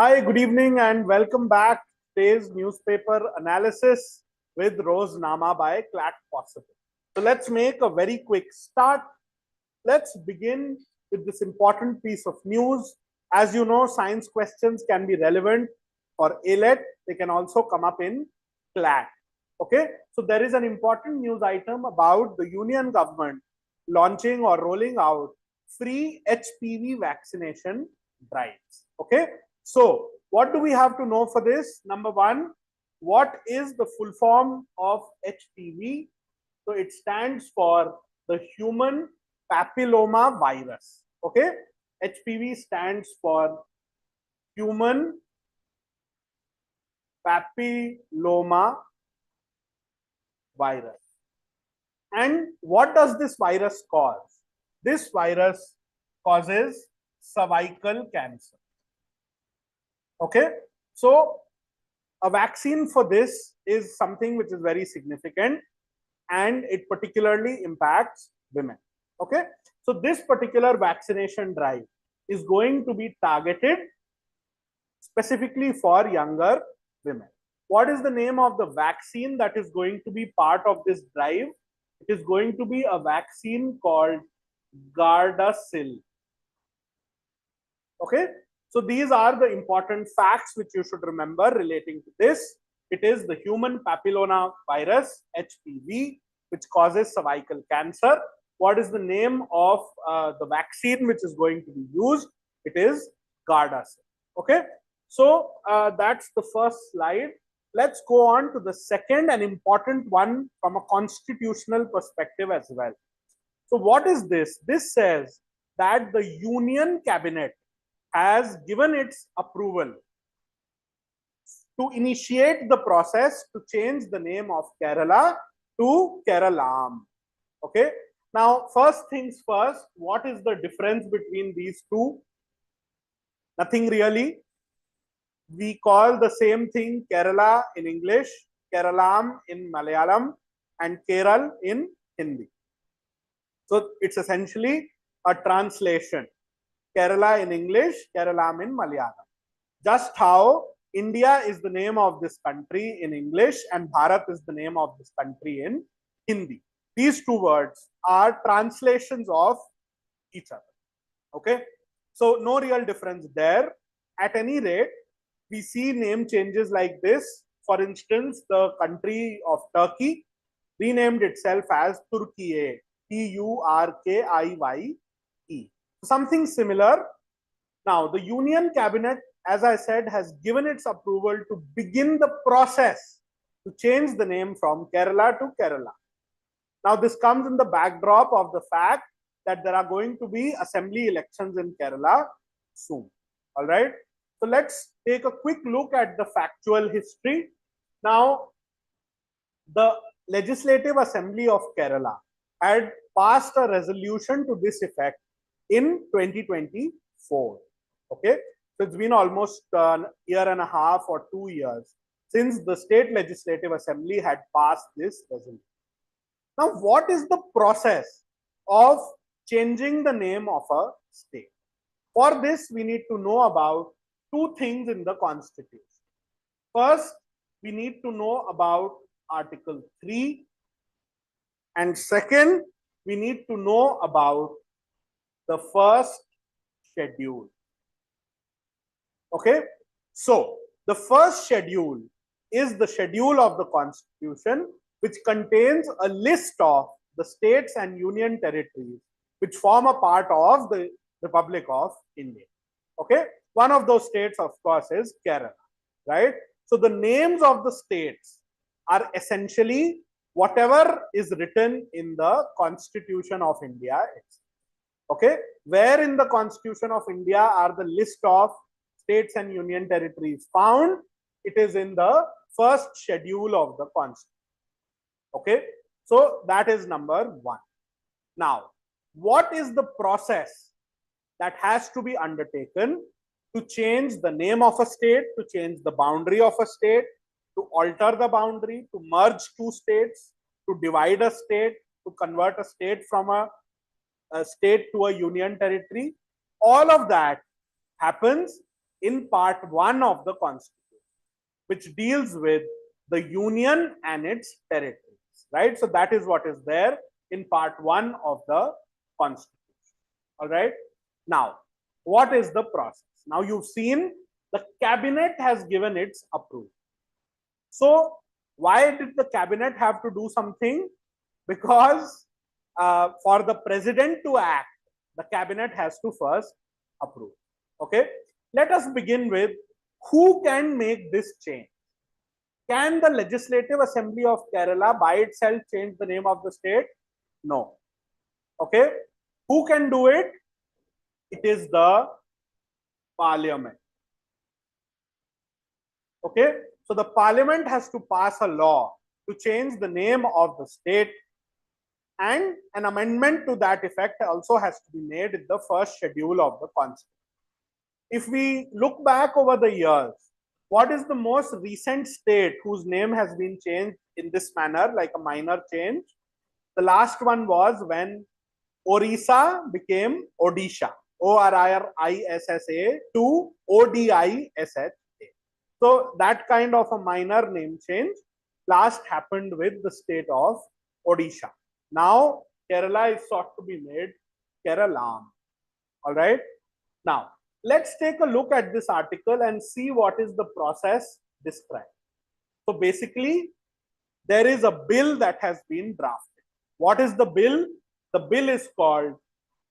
Hi, good evening and welcome back to today's newspaper analysis with Roznama by Clat Possible. So let's make a very quick start. Let's begin with this important piece of news. As you know, science questions can be relevant for ALET. They can also come up in Clat. Okay, so there is an important news item about the Union government launching or rolling out free HPV vaccination drives. Okay, so what do we have to know for this? Number one, what is the full form of HPV? So it stands for the human papilloma virus. Okay, HPV stands for human papilloma virus. And what does this virus cause? This virus causes cervical cancer. Okay, so a vaccine for this is something which is very significant and it particularly impacts women. Okay, so this particular vaccination drive is going to be targeted specifically for younger women. What is the name of the vaccine that is going to be part of this drive? It is going to be a vaccine called Gardasil. Okay, so these are the important facts which you should remember relating to this. It is the human papilloma virus, HPV, which causes cervical cancer. What is the name of the vaccine which is going to be used? It is Gardasil. Okay, so that's the first slide. Let's go on to the second and important one from a constitutional perspective as well. So what is this? This says that the Union Cabinet has given its approval to initiate the process to change the name of Kerala to Keralam. Okay. Now, first things first, what is the difference between these two? Nothing really. We call the same thing Kerala in English, Keralam in Malayalam, and Keral in Hindi. So it's essentially a translation. Kerala in English, Keralam in Malayalam. Just how India is the name of this country in English and Bharat is the name of this country in Hindi. These two words are translations of each other. Okay, so no real difference there. At any rate, we see name changes like this. For instance, the country of Turkey renamed itself as Turkiye, Turkiye. Something similar. Now, the Union Cabinet, as I said, has given its approval to begin the process to change the name from Kerala to Kerala. Now, this comes in the backdrop of the fact that there are going to be assembly elections in Kerala soon. All right. So let's take a quick look at the factual history. Now, the Legislative Assembly of Kerala had passed a resolution to this effect in 2024. Okay, so it's been almost a year and a half or 2 years since the State Legislative Assembly had passed this resolution. Now, what is the process of changing the name of a state? For this, we need to know about two things in the Constitution. First, we need to know about Article 3. And second, we need to know about the first schedule. Okay, so the first schedule is the schedule of the Constitution, which contains a list of the states and union territories which form a part of the Republic of India. Okay, one of those states, of course, is Kerala, right? So the names of the states are essentially whatever is written in the Constitution of India. Okay, where in the Constitution of India are the list of states and union territories found? It is in the first schedule of the Constitution. Okay, so that is number one. Now, what is the process that has to be undertaken to change the name of a state, to change the boundary of a state, to alter the boundary, to merge two states, to divide a state, to convert a state from a state to a union territory? All of that happens in part 1 of the Constitution, which deals with the union and its territories, right? So that is what is there in part 1 of the Constitution. All right. Now, what is the process? Now you've seen the cabinet has given its approval. So why did the cabinet have to do something? Because for the president to act, the cabinet has to first approve. Okay. Let us begin with who can make this change. Can the Legislative Assembly of Kerala by itself change the name of the state? No. Okay. Who can do it? It is the Parliament. Okay. So the Parliament has to pass a law to change the name of the state, and an amendment to that effect also has to be made in the first schedule of the Constitution. If we look back over the years, what is the most recent state whose name has been changed in this manner, like a minor change? The last one was when Orissa became Odisha, ORISSA to ODISHA. So that kind of a minor name change last happened with the state of Odisha. Now Kerala is sought to be made Keralam. All right. Now let's take a look at this article and see what is the process described. So basically, there is a bill that has been drafted. What is the bill? The bill is called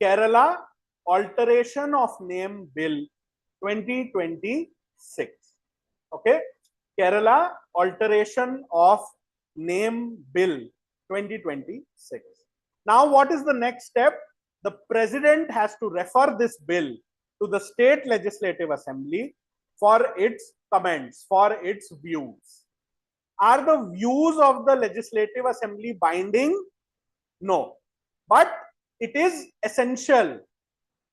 Kerala Alteration of Name Bill 2026. Okay, Kerala Alteration of Name Bill 2026. Now, what is the next step? The president has to refer this bill to the state legislative assembly for its comments, for its views. Are the views of the legislative assembly binding? No, but it is essential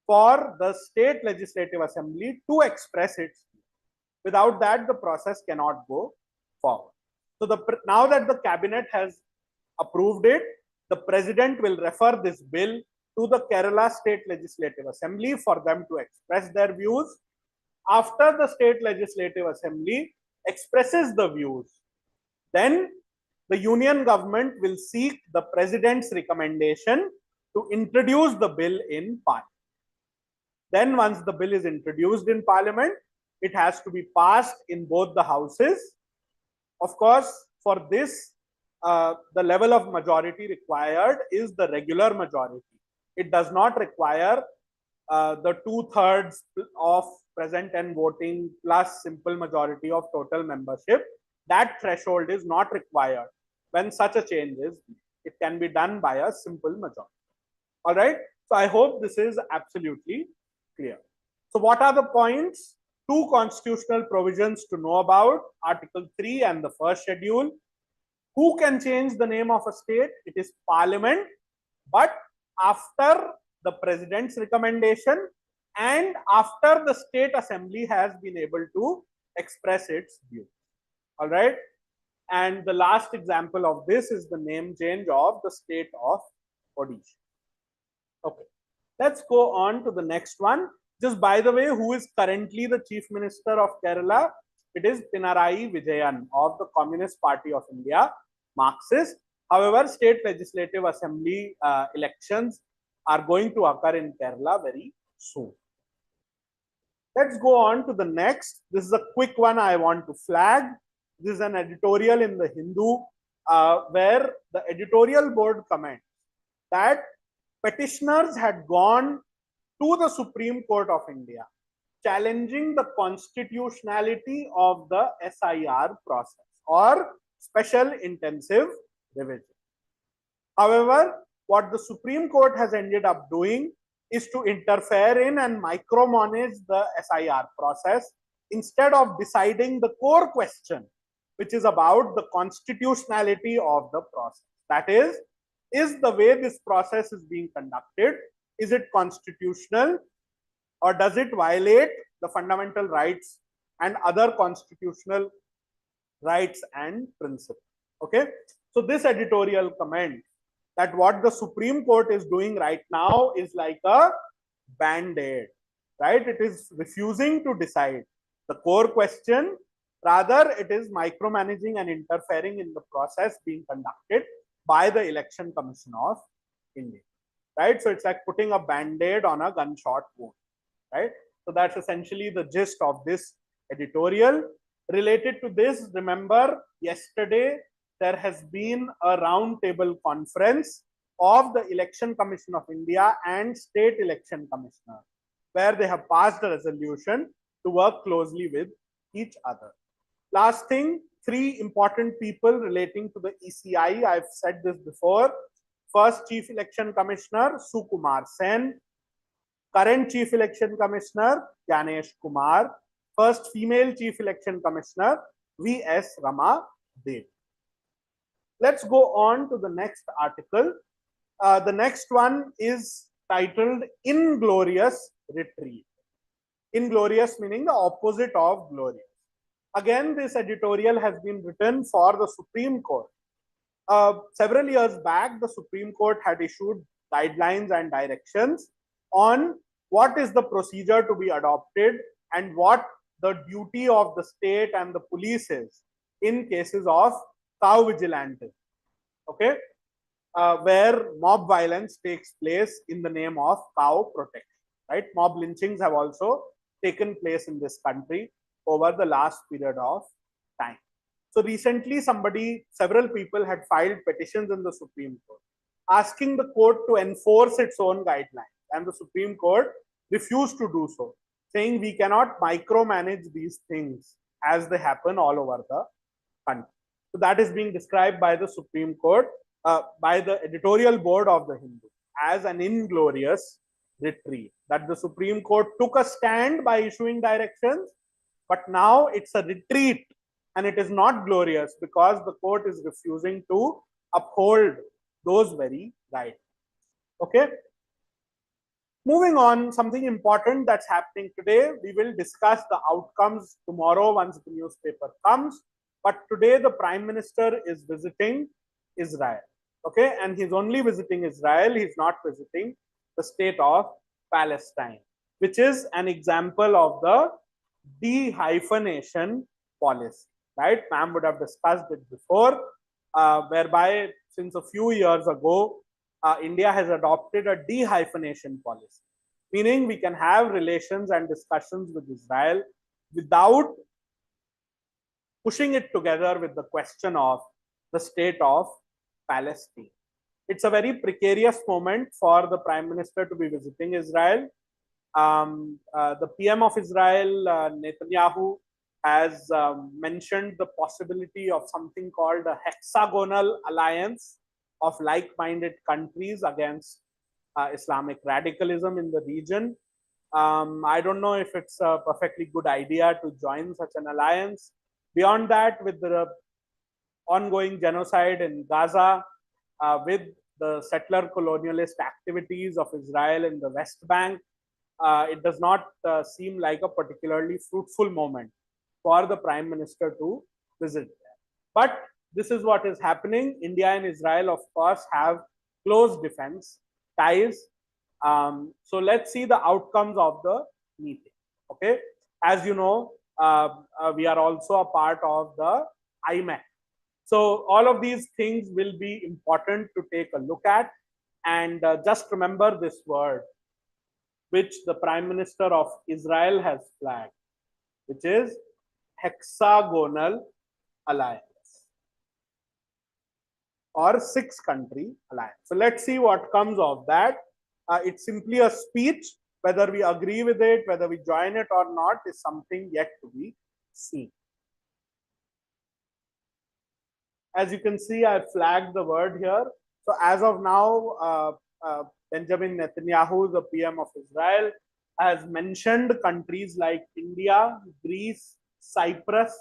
for the state legislative assembly to express its views. Without that, the process cannot go forward. So now that the cabinet has approved it, the president will refer this bill to the Kerala State Legislative Assembly for them to express their views. After the State Legislative Assembly expresses the views, then the union government will seek the president's recommendation to introduce the bill in parliament. Then once the bill is introduced in parliament, it has to be passed in both the houses. Of course, for this, the level of majority required is the regular majority. It does not require the 2/3 of present and voting plus simple majority of total membership. That threshold is not required when such a change is. It can be done by a simple majority. All right. So I hope this is absolutely clear. So what are the points? Two constitutional provisions to know about: Article 3 and the first schedule. Who can change the name of a state? It is Parliament, but after the president's recommendation and after the state assembly has been able to express its view. All right. And the last example of this is the name change of the state of Odisha. Okay. Let's go on to the next one. Just by the way, who is currently the Chief Minister of Kerala? It is Pinarayi Vijayan of the Communist Party of India, Marxist. However, state legislative assembly elections are going to occur in Kerala very soon. Let's go on to the next. This is a quick one I want to flag. This is an editorial in the Hindu where the editorial board comments that petitioners had gone to the Supreme Court of India challenging the constitutionality of the SIR process or special intensive revision. However, what the Supreme Court has ended up doing is to interfere in and micromanage the SIR process instead of deciding the core question, which is about the constitutionality of the process. That is the way this process is being conducted, is it constitutional or does it violate the fundamental rights and other constitutional rights and principles? Okay. So this editorial comment that what the Supreme Court is doing right now is like a band-aid, right? It is refusing to decide. The core question, rather, it is micromanaging and interfering in the process being conducted by the Election Commission of India, right? So it's like putting a band-aid on a gunshot wound, right? So that's essentially the gist of this editorial. Related to this, remember yesterday there has been a roundtable conference of the Election Commission of India and State Election Commissioner, where they have passed a resolution to work closely with each other. Last thing, 3 important people relating to the ECI. I've said this before. First Chief Election Commissioner, Sukumar Sen. Current Chief Election Commissioner, Gyanesh Kumar. First female Chief Election Commissioner, V.S. Rama Dev. Let's go on to the next article. The next one is titled Inglorious Retreat. Inglorious meaning the opposite of glorious. Again, this editorial has been written for the Supreme Court. Several years back, the Supreme Court had issued guidelines and directions on what is the procedure to be adopted and what the duty of the state and the police is in cases of cow vigilante, okay, where mob violence takes place in the name of cow protection, right? Mob lynchings have also taken place in this country over the last period of time. So recently, several people had filed petitions in the Supreme Court asking the court to enforce its own guidelines, and the Supreme Court refused to do so, saying we cannot micromanage these things as they happen all over the country. So that is being described by the Supreme Court, by the editorial board of the Hindu, as an inglorious retreat. That the Supreme Court took a stand by issuing directions, but now it's a retreat and it is not glorious because the court is refusing to uphold those very guidelines. Okay. Moving on, something important that's happening today. We will discuss the outcomes tomorrow once the newspaper comes. But today the Prime Minister is visiting Israel. Okay, and he's only visiting Israel. He's not visiting the state of Palestine, which is an example of the de-hyphenation policy, right? Ma'am would have discussed it before, whereby since a few years ago, India has adopted a de-hyphenation policy, meaning we can have relations and discussions with Israel without pushing it together with the question of the state of Palestine. It's a very precarious moment for the Prime Minister to be visiting Israel. The PM of Israel, Netanyahu, has mentioned the possibility of something called a hexagonal alliance of like-minded countries against Islamic radicalism in the region. I don't know if it's a perfectly good idea to join such an alliance. Beyond that, with the ongoing genocide in Gaza, with the settler colonialist activities of Israel in the West Bank, it does not seem like a particularly fruitful moment for the Prime Minister to visit there. But this is what is happening. India and Israel, of course, have close defense ties. So let's see the outcomes of the meeting. Okay, as you know, we are also a part of the IMEC. So all of these things will be important to take a look at. And just remember this word, which the Prime Minister of Israel has flagged, which is hexagonal alliance or 6-country alliance. So let's see what comes of that. It's simply a speech. Whether we agree with it, whether we join it or not, is something yet to be seen. As you can see, I flagged the word here. So as of now, Benjamin Netanyahu, the PM of Israel, has mentioned countries like India, Greece, Cyprus,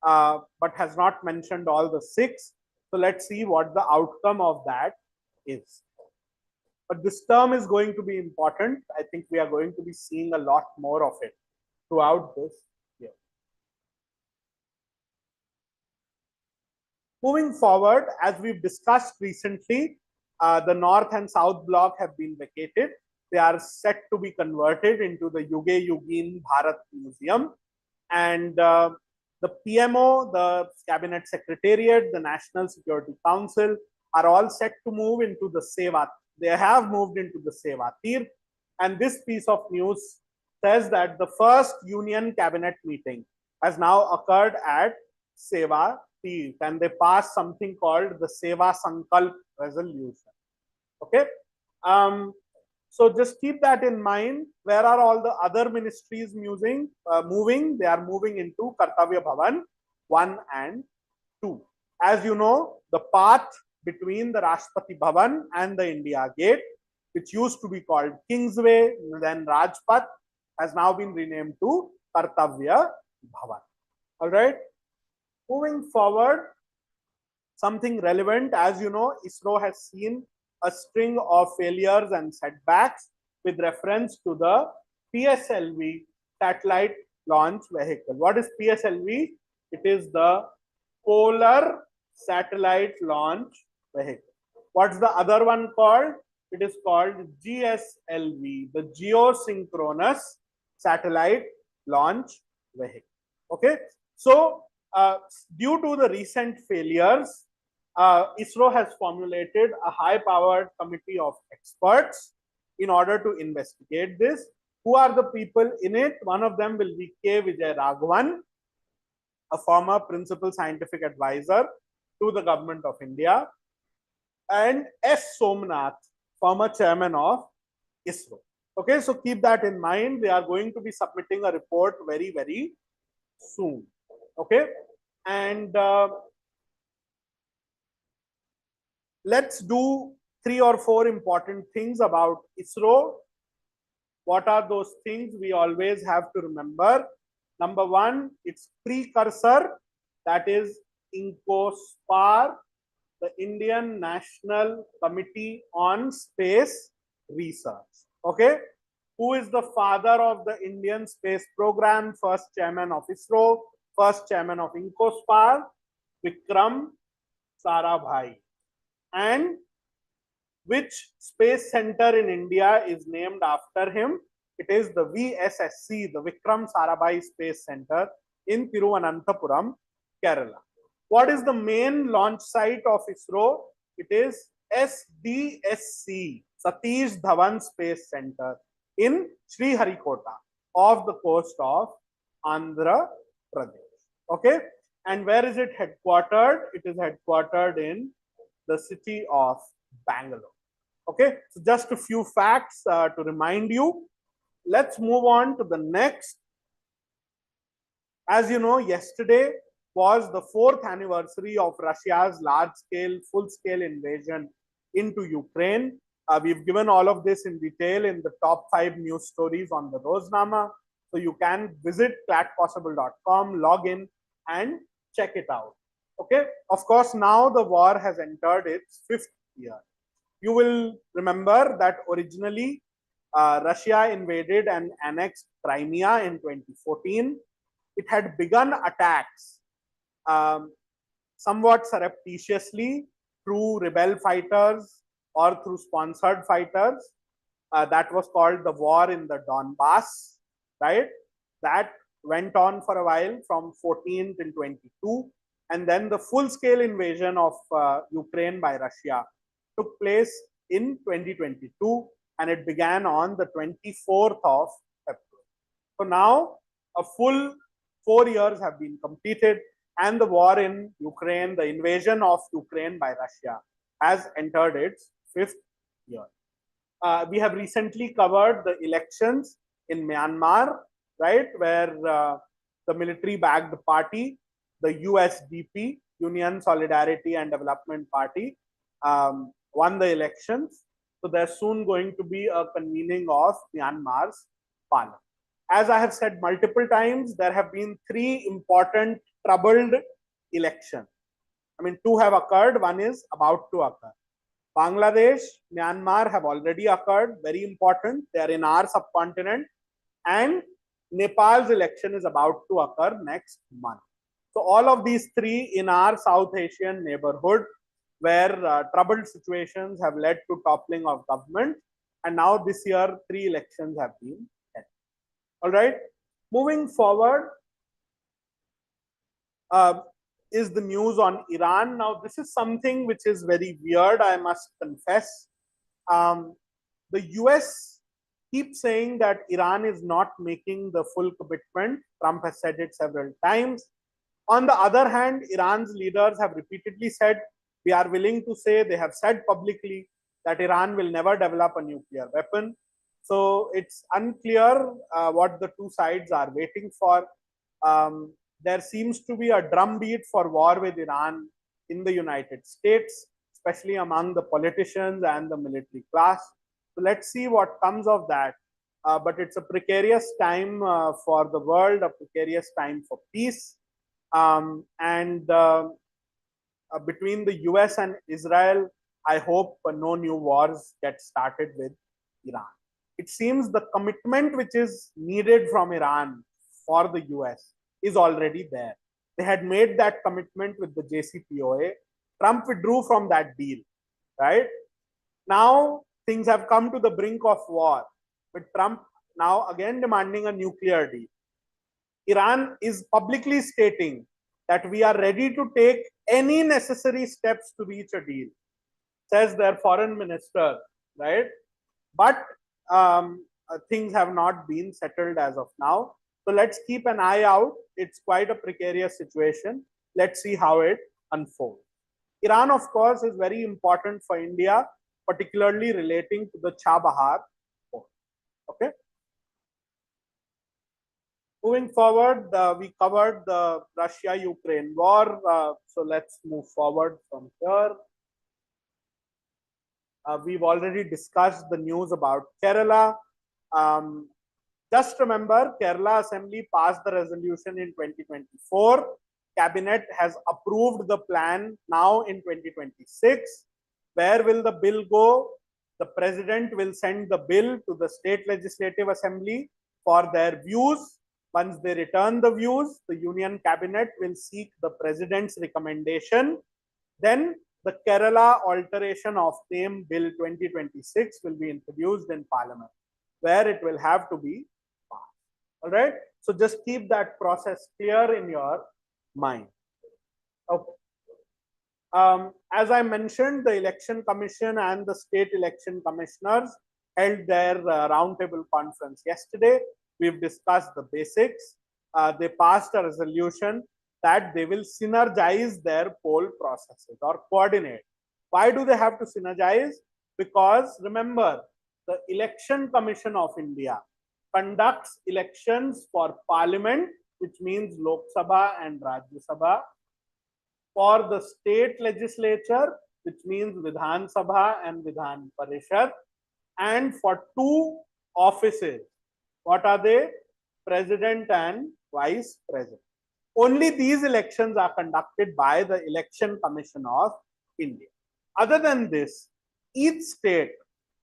but has not mentioned all the 6. So let's see what the outcome of that is. But this term is going to be important. I think we are going to be seeing a lot more of it throughout this year. Moving forward, as we've discussed recently, the North and South Bloc have been vacated. They are set to be converted into the Yuge Yugin Bharat Museum. And the PMO, the Cabinet Secretariat, the National Security Council are all set to move into the Seva. They have moved into the Seva Tir. And this piece of news says that the first Union Cabinet meeting has now occurred at Seva Tir, and they passed something called the Seva Sankalp resolution. Okay. So just keep that in mind. Where are all the other ministries moving? They are moving into Kartavya Bhavan 1 and 2. As you know, the path between the Rashtrapati Bhavan and the India Gate, which used to be called Kingsway, then Rajpath, has now been renamed to Kartavya Bhavan. All right. Moving forward, something relevant. As you know, ISRO has seen a string of failures and setbacks with reference to the PSLV satellite launch vehicle. What is PSLV? It is the Polar Satellite Launch Vehicle. What's the other one called? It is called GSLV, the Geosynchronous Satellite Launch Vehicle. Okay. So, due to the recent failures, ISRO has formulated a high-powered committee of experts in order to investigate this. Who are the people in it? One of them will be K. Vijay Raghavan, a former principal scientific advisor to the government of India, and S. Somnath, former chairman of ISRO. Okay, so keep that in mind. They are going to be submitting a report very, very soon. Okay, and let's do 3 or 4 important things about ISRO. What are those things we always have to remember? Number 1, its precursor, that is INCOSPAR, the Indian National Committee on Space Research. Okay, who is the father of the Indian space program? First chairman of ISRO, first chairman of INCOSPAR, Vikram Sarabhai. And which space center in India is named after him? It is the VSSC, the Vikram Sarabhai Space Center in Thiruvananthapuram, Kerala. What is the main launch site of ISRO? It is SDSC, Satish Dhawan Space Center in Sriharikota, off the coast of Andhra Pradesh. Okay, and where is it headquartered? It is headquartered in the city of Bangalore. Okay, so just a few facts to remind you. Let's move on to the next. As you know, yesterday was the 4th anniversary of Russia's large-scale, full-scale invasion into Ukraine. We've given all of this in detail in the top 5 news stories on the Roznama. So you can visit clatpossible.com, log in and check it out. Okay. Of course, now the war has entered its 5th year. You will remember that originally Russia invaded and annexed Crimea in 2014. It had begun attacks somewhat surreptitiously through rebel fighters or through sponsored fighters. That was called the war in the Donbass, right? That went on for a while from 14 till 22. And then the full-scale invasion of Ukraine by Russia took place in 2022, and it began on the 24th of February. So now a full 4 years have been completed, and the war in Ukraine, the invasion of Ukraine by Russia, has entered its 5th year. We have recently covered the elections in Myanmar, right, where the military backed party, the USDP, Union Solidarity and Development Party, won the elections. So there's soon going to be a convening of Myanmar's parliament. As I have said multiple times, there have been 3 important troubled elections. I mean, 2 have occurred, 1 is about to occur. Bangladesh, Myanmar have already occurred, very important. They are in our subcontinent. And Nepal's election is about to occur next month. So all of these 3 in our South Asian neighborhood, where troubled situations have led to toppling of government. And now this year, 3 elections have been held. All right. Moving forward, is the news on Iran. Now, this is something which is very weird, I must confess. The US keeps saying that Iran is not making the full commitment. Trump has said it several times. On the other hand, Iran's leaders have repeatedly said, we are willing to say, they have said publicly that Iran will never develop a nuclear weapon. So it's unclear what the two sides are waiting for. There seems to be a drumbeat for war with Iran in the United States, especially among the politicians and the military class. So let's see what comes of that. But it's a precarious time for the world, a precarious time for peace. Between the US and Israel, I hope no new wars get started with Iran. It seems the commitment which is needed from Iran for the US is already there. They had made that commitment with the JCPOA. Trump withdrew from that deal, right? Now things have come to the brink of war, with Trump now again demanding a nuclear deal. Iran is publicly stating that we are ready to take any necessary steps to reach a deal, says their foreign minister, right? But things have not been settled as of now. So let's keep an eye out. It's quite a precarious situation. Let's see how it unfolds. Iran, of course, is very important for India, particularly relating to the Chabahar port. Okay. Moving forward, we covered the Russia-Ukraine war. So let's move forward from here. We've already discussed the news about Kerala. Just remember, Kerala Assembly passed the resolution in 2024. Cabinet has approved the plan now in 2026. Where will the bill go? The president will send the bill to the state legislative assembly for their views. Once they return the views, the union cabinet will seek the president's recommendation. Then the Kerala Alteration of Name Bill 2026 will be introduced in Parliament, where it will have to be passed. All right. So just keep that process clear in your mind. Okay. As I mentioned, the Election Commission and the state election commissioners held their roundtable conference yesterday. We've discussed the basics. They passed a resolution that they will synergize their poll processes or coordinate. Why do they have to synergize? Because remember, the Election Commission of India conducts elections for Parliament, which means Lok Sabha and Rajya Sabha, for the state legislature, which means Vidhan Sabha and Vidhan Parishad, and for two offices. What are they? President and Vice President. Only these elections are conducted by the Election Commission of India. Other than this, each state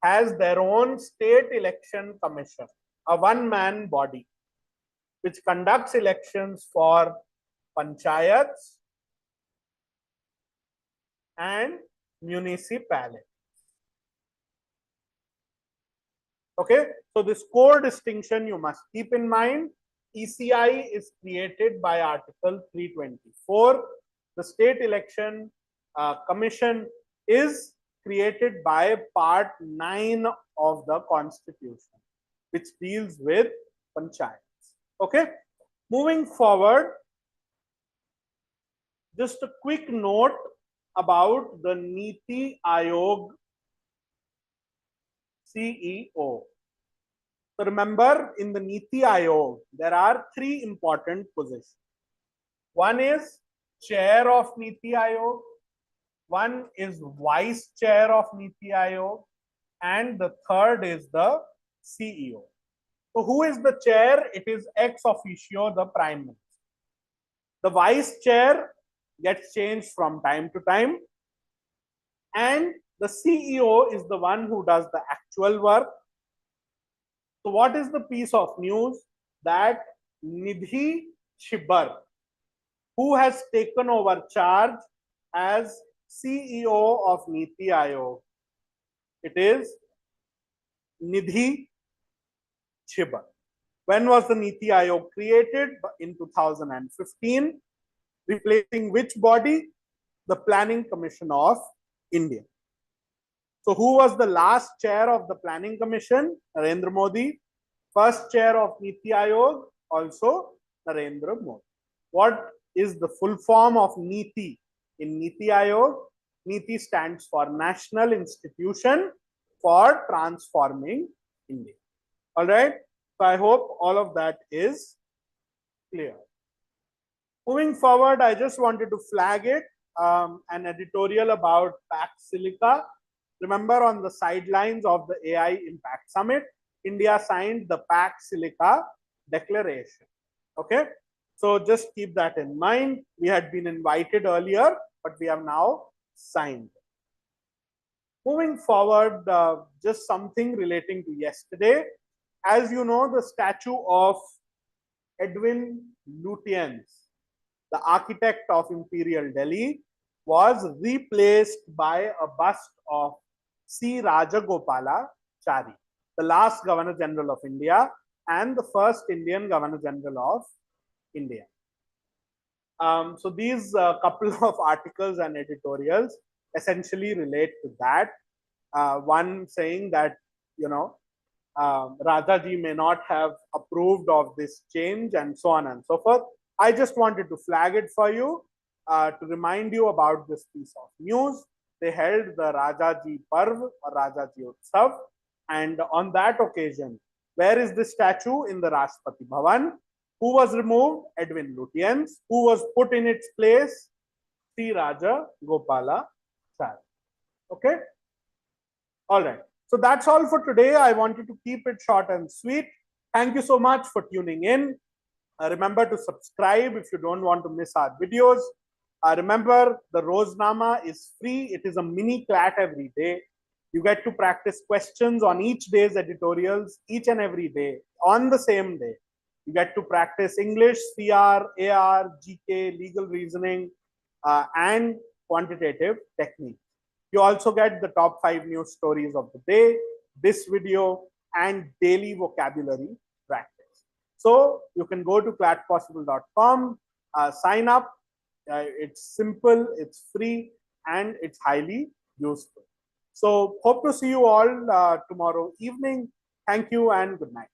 has their own state election commission, a one-man body, which conducts elections for panchayats and municipalities. Okay, so this core distinction you must keep in mind. ECI is created by Article 324. The State Election Commission is created by Part 9 of the Constitution, which deals with panchayats. Okay, moving forward, just a quick note about the Niti Aayog CEO. So remember, in the Niti Aayog, there are three important positions. One is chair of Niti Aayog, one is vice chair of Niti Aayog, and the third is the CEO. So who is the chair? It is ex officio, the Prime Minister. The vice chair gets changed from time to time, and the CEO is the one who does the actual work. So what is the piece of news? That Nidhi Chibbar, who has taken over charge as CEO of Niti Aayog, it is Nidhi Chibbar. When was the Niti Aayog created? In 2015. replacing which body? The Planning Commission of India. So who was the last chair of the Planning Commission? Narendra Modi. First chair of Niti Aayog, also Narendra Modi. What is the full form of Niti in Niti Aayog? Niti stands for National Institution for Transforming India. All right. So I hope all of that is clear. Moving forward, I just wanted to flag it, an editorial about Pax Silica. Remember, on the sidelines of the AI Impact Summit, India signed the Pax Silica Declaration. Okay, so just keep that in mind. We had been invited earlier, but we have now signed. Moving forward, just something relating to yesterday. As you know, the statue of Edwin Lutyens, the architect of Imperial Delhi, was replaced by a bust of C. Rajagopalachari, the last Governor General of India and the first Indian Governor General of India. So these couple of articles and editorials essentially relate to that. One saying that, you know, Rajaji may not have approved of this change and so on and so forth. I just wanted to flag it for you to remind you about this piece of news. They held the Rajaji Parv or Rajaji Utsav, and on that occasion, where is this statue? In the Rashtrapati Bhavan. Who was removed? Edwin Lutyens. Who was put in its place? C. Rajagopalachari. Okay. All right. So that's all for today. I wanted to keep it short and sweet. Thank you so much for tuning in. Remember to subscribe if you don't want to miss our videos. Remember, the Roznama is free. It is a mini Clat every day. You get to practice questions on each day's editorials, each and every day, on the same day. You get to practice English, CR, AR, GK, legal reasoning, and quantitative techniques. You also get the top 5 news stories of the day, this video, and daily vocabulary practice. So you can go to clatpossible.com, sign up. It's simple, it's free, and it's highly useful. So hope to see you all tomorrow evening. Thank you and good night.